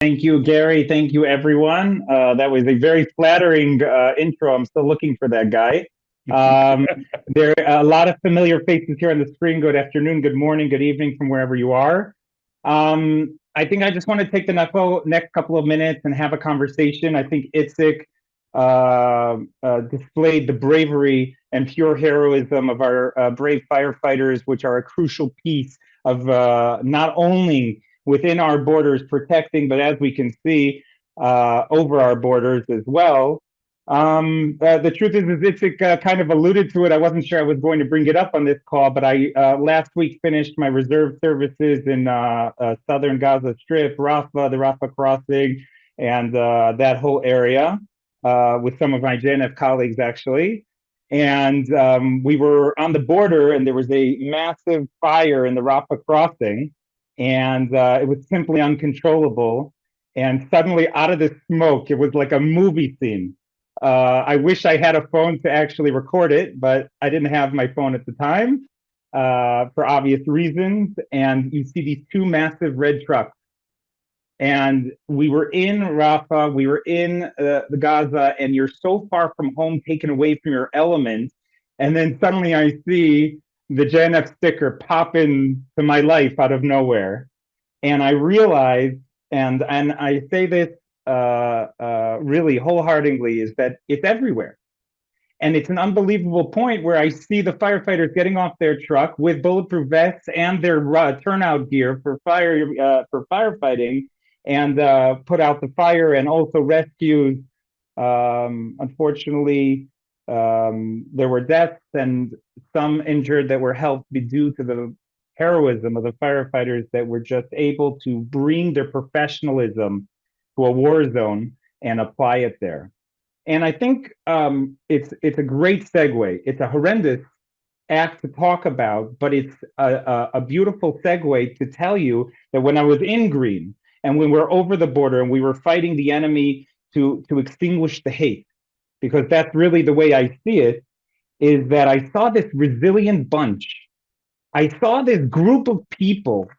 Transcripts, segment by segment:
Thank you, Gary. Thank you, everyone. That was a very flattering intro. I'm still looking for that guy. Um, there are a lot of familiar faces here on the screen. Good afternoon, good morning, good evening from wherever you are. I think I just want to take the next couple of minutes and have a conversation. I think Itzik displayed the bravery and pure heroism of our brave firefighters, which are a crucial piece of not only within our borders protecting, but as we can see, over our borders as well. The truth is Itzik kind of alluded to it. I wasn't sure I was going to bring it up on this call, but I last week finished my reserve services in southern Gaza Strip, Rafah, the Rafah crossing, and that whole area with some of my JNF colleagues, actually. And we were on the border, and there was a massive fire in the Rafah crossing, and it was simply uncontrollable. And suddenly, out of the smoke, it was like a movie scene. I wish I had a phone to actually record it, but I didn't have my phone at the time for obvious reasons. And you see these two massive red trucks. And we were in Rafah, we were in the Gaza, and you're so far from home, taken away from your element. And then suddenly I see the JNF sticker pop into my life out of nowhere. And I realized, and I say this really wholeheartedly, is that it's everywhere. And it's an unbelievable point where I see the firefighters getting off their truck with bulletproof vests and their turnout gear for firefighting, and put out the fire and also rescue. Unfortunately, there were deaths and some injured that were helped due to the heroism of the firefighters that were just able to bring their professionalism to a war zone and apply it there. And I think it's a great segue. It's a horrendous act to talk about, but it's a beautiful segue to tell you that when I was in Green and when we were over the border and we were fighting the enemy to extinguish the hate, because that's really the way I see it, is that I saw this resilient bunch. I saw this group of people,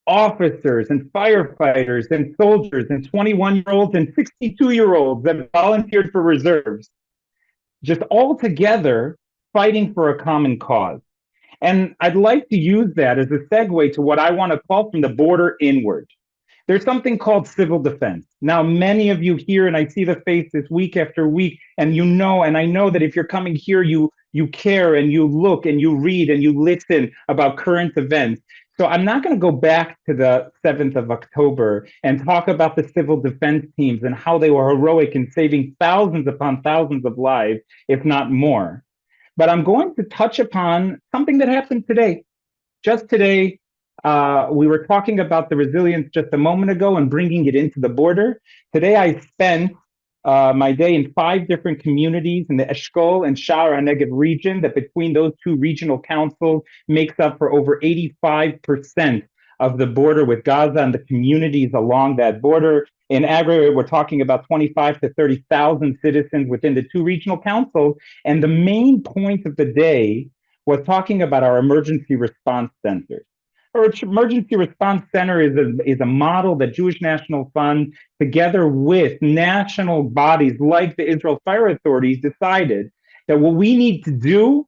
officers and firefighters and soldiers and 21-year-olds and 62-year-olds that volunteered for reserves, just all together fighting for a common cause. And I'd like to use that as a segue to what I want to call from the border inward. There's something called civil defense. Now, many of you here, and I see the faces week after week, and you know, and I know that if you're coming here, you care and you look and you read and you listen about current events. So I'm not going to go back to the 7th of October and talk about the civil defense teams and how they were heroic in saving thousands upon thousands of lives, if not more. But I'm going to touch upon something that happened today. Just today, we were talking about the resilience just a moment ago and bringing it into the border. Today, I spent my day in 5 different communities in the Eshkol and Sha'ar HaNegev region that between those 2 regional councils makes up for over 85% of the border with Gaza and the communities along that border. In aggregate, we're talking about 25 to 30,000 citizens within the 2 regional councils. And the main point of the day was talking about our emergency response centers. Our emergency response center is a model that Jewish National Fund, together with national bodies like the Israel Fire Authorities, decided that what we need to do,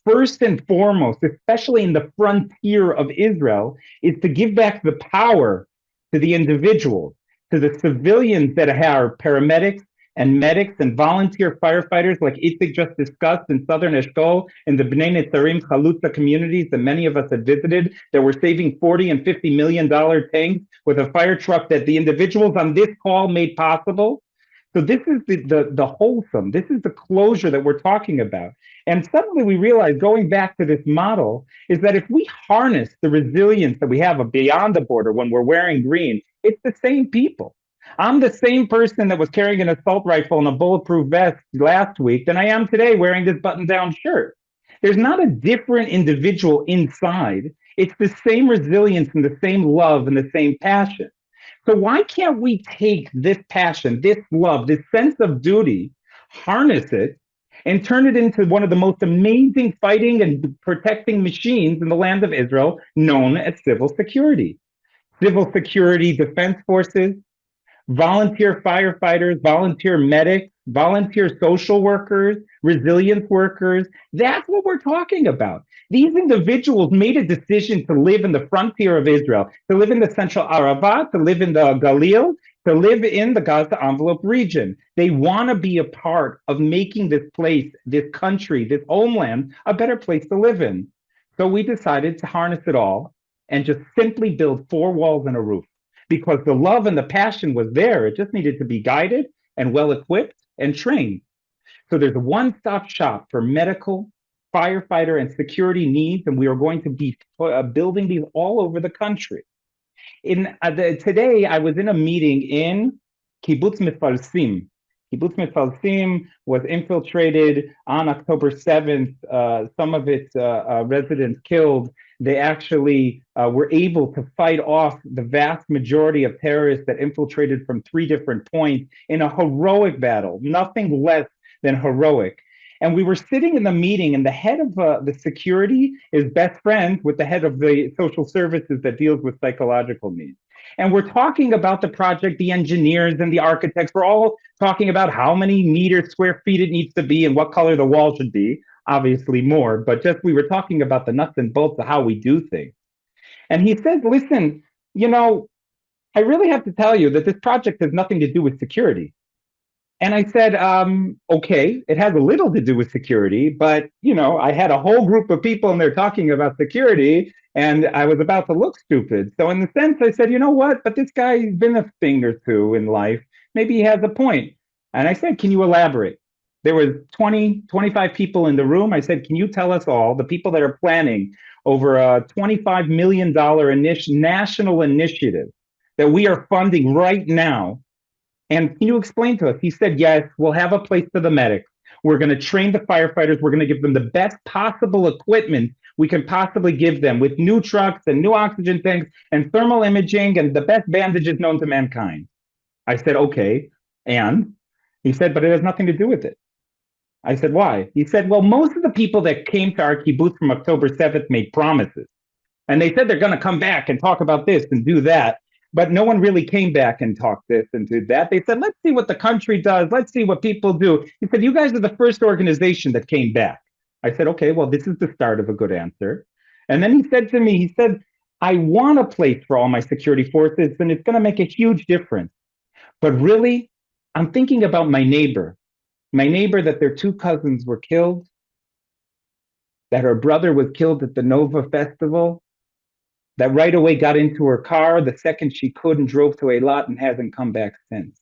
first and foremost, especially in the frontier of Israel, is to give back the power to the individuals, to the civilians that are paramedics and medics and volunteer firefighters like Itzik just discussed in Southern Eshkol and the Bnei Netzarim Chalutza communities that many of us have visited, that were saving $40 and $50 million tanks with a fire truck that the individuals on this call made possible. So this is the wholesome, this is the closure that we're talking about. And suddenly we realize, going back to this model, is that if we harness the resilience that we have beyond the border when we're wearing green, it's the same people. I'm the same person that was carrying an assault rifle and a bulletproof vest last week than I am today wearing this button-down shirt. There's not a different individual inside. It's the same resilience and the same love and the same passion. So why can't we take this passion, this love, this sense of duty, harness it, and turn it into one of the most amazing fighting and protecting machines in the land of Israel, known as civil security? Civil security defense forces, volunteer firefighters, volunteer medics, volunteer social workers, resilience workers. That's what we're talking about. These individuals made a decision to live in the frontier of Israel, to live in the central Arava, to live in the Galil, to live in the Gaza envelope region. They want to be a part of making this place, this country, this homeland a better place to live in. So we decided to harness it all and just simply build four walls and a roof because the love and the passion was there. It just needed to be guided and well equipped and trained. So there's a one stop shop for medical, firefighter, and security needs. And we are going to be building these all over the country. Today, I was in a meeting in Kibbutz Mifalsim. Kibbutz Mifalsim was infiltrated on October 7th. Some of its residents killed. They actually were able to fight off the vast majority of terrorists that infiltrated from three different points in a heroic battle, nothing less than heroic. And we were sitting in the meeting, and the head of the security is best friends with the head of the social services that deals with psychological needs. And we're talking about the project, the engineers and the architects. We're all talking about how many meters, square feet it needs to be and what color the wall should be. Obviously, more, but just we were talking about the nuts and bolts of how we do things. And he said, listen, you know, I really have to tell you that this project has nothing to do with security. And I said, okay, it has a little to do with security, but you know, I had a whole group of people and they're talking about security, and I was about to look stupid. So in the sense, I said, you know what? But this guy's been a thing or two in life. Maybe he has a point. And I said, can you elaborate? There was 20, 25 people in the room. I said, can you tell us all, the people that are planning over a $25 million national initiative that we are funding right now, and can you explain to us? He said, yes, we'll have a place for the medics. We're going to train the firefighters. We're going to give them the best possible equipment we can possibly give them with new trucks and new oxygen tanks and thermal imaging and the best bandages known to mankind. I said, okay. And he said, but it has nothing to do with it. I said, why? He said, well, most of the people that came to our kibbutz from October 7th made promises. And they said they're going to come back and talk about this and do that. But no one really came back and talked this and did that. They said, let's see what the country does. Let's see what people do. He said, you guys are the first organization that came back. I said, okay, well, this is the start of a good answer. And then he said to me, he said, I want a place for all my security forces, and it's going to make a huge difference. But really, I'm thinking about my neighbor that their two cousins were killed, that her brother was killed at the Nova Festival, that right away got into her car the second she could and drove to Eilat and hasn't come back since.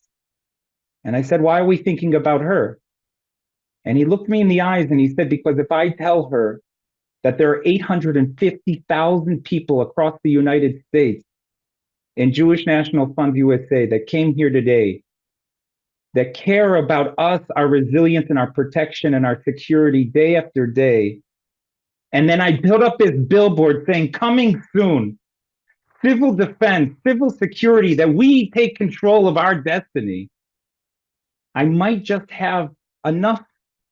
And I said, why are we thinking about her? And he looked me in the eyes and he said, because if I tell her that there are 850,000 people across the United States in Jewish National Fund USA that came here today, that care about us, our resilience and our protection and our security day after day, and then I built up this billboard saying, coming soon, civil defense, civil security, that we take control of our destiny, I might just have enough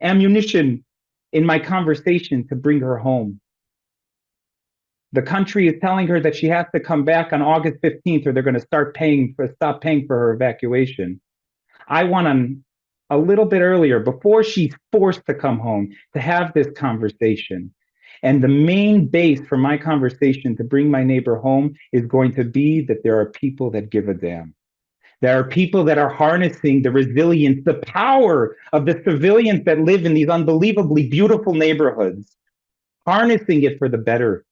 ammunition in my conversation to bring her home. The country is telling her that she has to come back on August 15th or they're going to stop paying for her evacuation. I want a little bit earlier, before she's forced to come home, to have this conversation. And the main base for my conversation to bring my neighbor home is going to be that there are people that give a damn. There are people that are harnessing the resilience, the power of the civilians that live in these unbelievably beautiful neighborhoods, harnessing it for the better.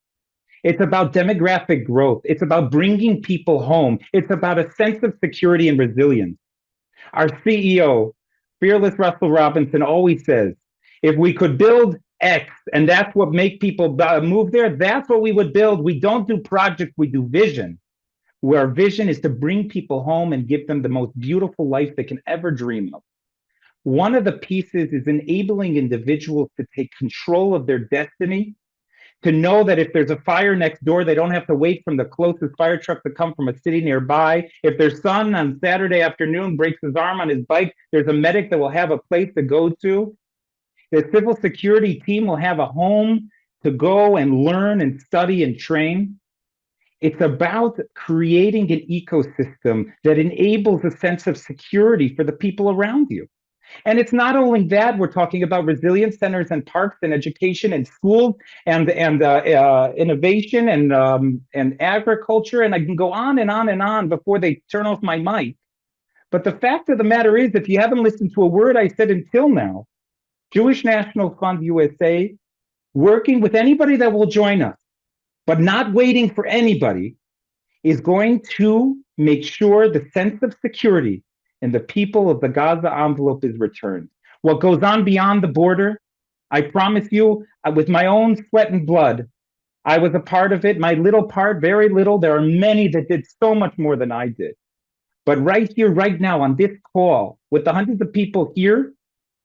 It's about demographic growth. It's about bringing people home. It's about a sense of security and resilience. Our CEO, Fearless Russell Robinson, always says, if we could build X, and that's what make people move there, that's what we would build. We don't do projects, we do vision. Where our vision is to bring people home and give them the most beautiful life they can ever dream of. One of the pieces is enabling individuals to take control of their destiny, to know that if there's a fire next door, they don't have to wait from the closest fire truck to come from a city nearby. If their son on Saturday afternoon breaks his arm on his bike, there's a medic that will have a place to go to. The civil security team will have a home to go and learn and study and train. It's about creating an ecosystem that enables a sense of security for the people around you. And it's not only that, we're talking about resilience centers and parks and education and schools and innovation and agriculture. And I can go on and on and on before they turn off my mic. But the fact of the matter is, if you haven't listened to a word I said until now, Jewish National Fund USA, working with anybody that will join us, but not waiting for anybody, is going to make sure the sense of security in the people of the Gaza envelope is returned. What goes on beyond the border, I promise you, with my own sweat and blood, I was a part of it, my little part, very little. There are many that did so much more than I did. But right here, right now, on this call, with the hundreds of people here,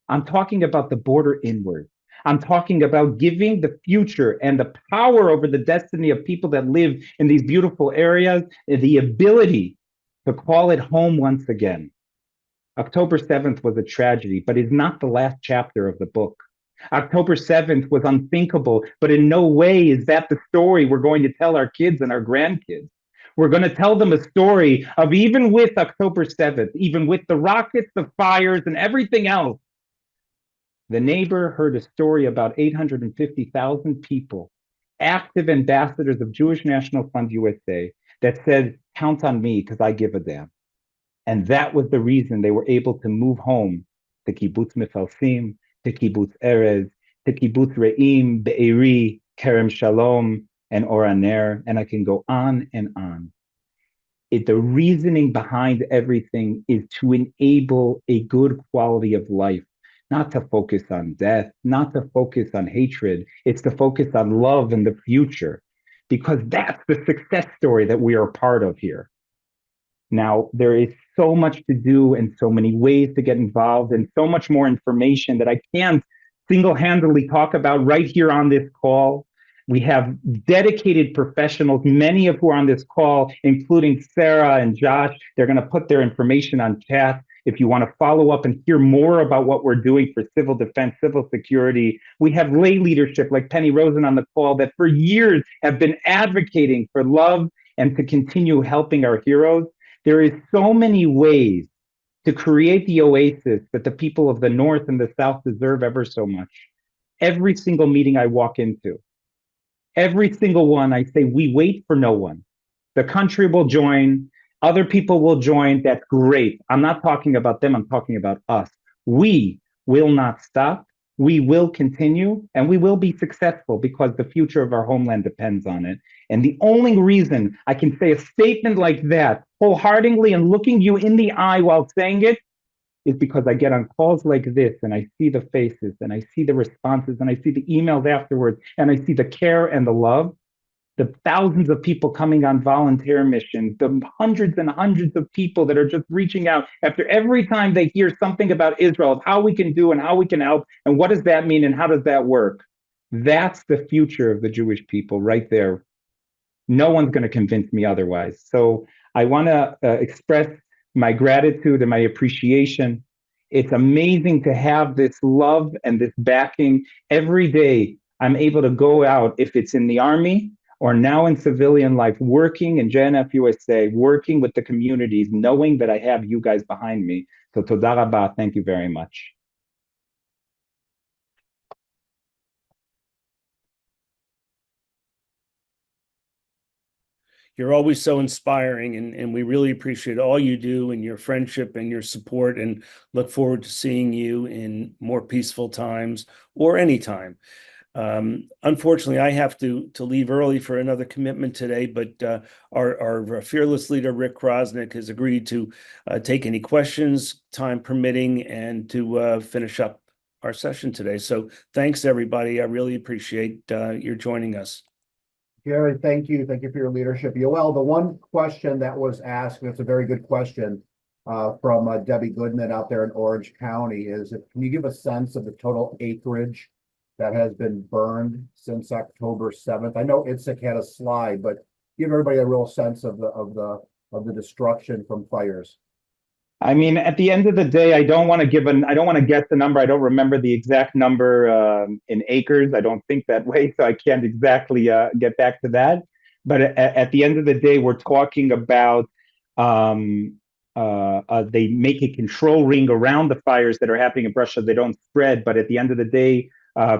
I'm talking about the border inward. I'm talking about giving the future and the power over the destiny of people that live in these beautiful areas, the ability to call it home once again. October 7th was a tragedy, but is not the last chapter of the book. October 7th was unthinkable, but in no way is that the story we're going to tell our kids and our grandkids. We're going to tell them a story of even with October 7th, even with the rockets, the fires, and everything else, the neighbor heard a story about 850,000 people, active ambassadors of Jewish National Fund USA, that said, count on me because I give a damn. And that was the reason they were able to move home to Kibbutz Mefalsim, to Kibbutz Erez, to Kibbutz Re'im, Be'eri, Kerem Shalom, and Oraner, and I can go on and on. The reasoning behind everything is to enable a good quality of life, not to focus on death, not to focus on hatred. It's to focus on love and the future, because that's the success story that we are a part of here. Now, there is so much to do and so many ways to get involved and so much more information that I can't single-handedly talk about right here on this call. We have dedicated professionals, many of who are on this call, including Sarah and Josh. They're going to put their information on chat. If you want to follow up and hear more about what we're doing for civil defense, civil security, we have lay leadership like Penny Rosen on the call that for years have been advocating for love and to continue helping our heroes. There is so many ways to create the oasis that the people of the North and the South deserve ever so much. Every single meeting I walk into, every single one, I say, we wait for no one. The country will join, other people will join. That's great. I'm not talking about them, I'm talking about us. We will not stop. We will continue and we will be successful because the future of our homeland depends on it. And the only reason I can say a statement like that wholeheartedly and looking you in the eye while saying it is because I get on calls like this and I see the faces and I see the responses and I see the emails afterwards and I see the care and the love, the thousands of people coming on volunteer missions, the hundreds and hundreds of people that are just reaching out after every time they hear something about Israel, of how we can do and how we can help and what does that mean and how does that work. That's the future of the Jewish people right there. No one's going to convince me otherwise. So I want to express my gratitude and my appreciation. It's amazing to have this love and this backing. Every day I'm able to go out, if it's in the army or now in civilian life, working in JNF-USA, working with the communities, knowing that I have you guys behind me. So toda rabah, thank you very much. You're always so inspiring, and we really appreciate all you do and your friendship and your support, and look forward to seeing you in more peaceful times or anytime. Unfortunately, I have to leave early for another commitment today, but our fearless leader, Rick Krosnick, has agreed to take any questions, time permitting, and to finish up our session today. So thanks, everybody. I really appreciate your joining us. Gary, thank you. Thank you for your leadership. Yoel, the one question that was asked, and it's a very good question, from Debbie Goodman out there in Orange County, is can you give a sense of the total acreage that has been burned since October 7th? I know Itzik had a slide, but give everybody a real sense of the destruction from fires. I mean, at the end of the day, I don't want to guess the number. I don't remember the exact number in acres. I don't think that way, so I can't exactly get back to that. But at the end of the day, we're talking about they make a control ring around the fires that are happening in Russia. They don't spread, but at the end of the day,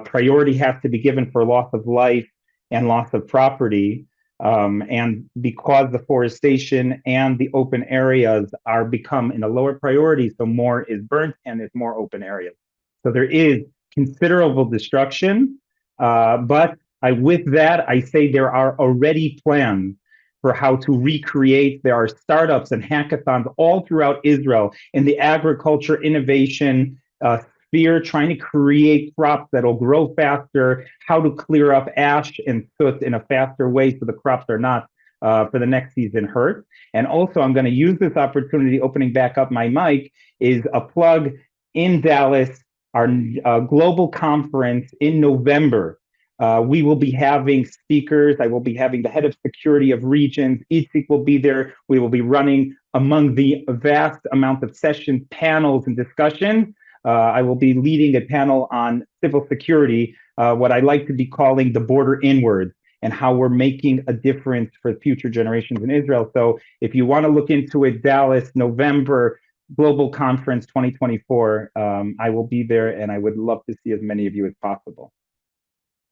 priority has to be given for loss of life and loss of property. And because the forestation and the open areas are become in a lower priority, so more is burnt and there's more open areas. So there is considerable destruction, but with that, I say there are already plans for how to recreate. There are startups and hackathons all throughout Israel in the agriculture innovation sphere, trying to create crops that'll grow faster, how to clear up ash and soot in a faster way so the crops are not for the next season hurt. And also, I'm going to use this opportunity, opening back up my mic, is a plug in Dallas, our global conference in November. We will be having speakers. I will be having the head of security of regions. Itzik will be there. We will be running among the vast amount of sessions, panels, and discussions. I will be leading a panel on civil security, what I like to be calling the border inward, and how we're making a difference for future generations in Israel. So if you want to look into it, Dallas, November, Global Conference 2024, I will be there, and I would love to see as many of you as possible.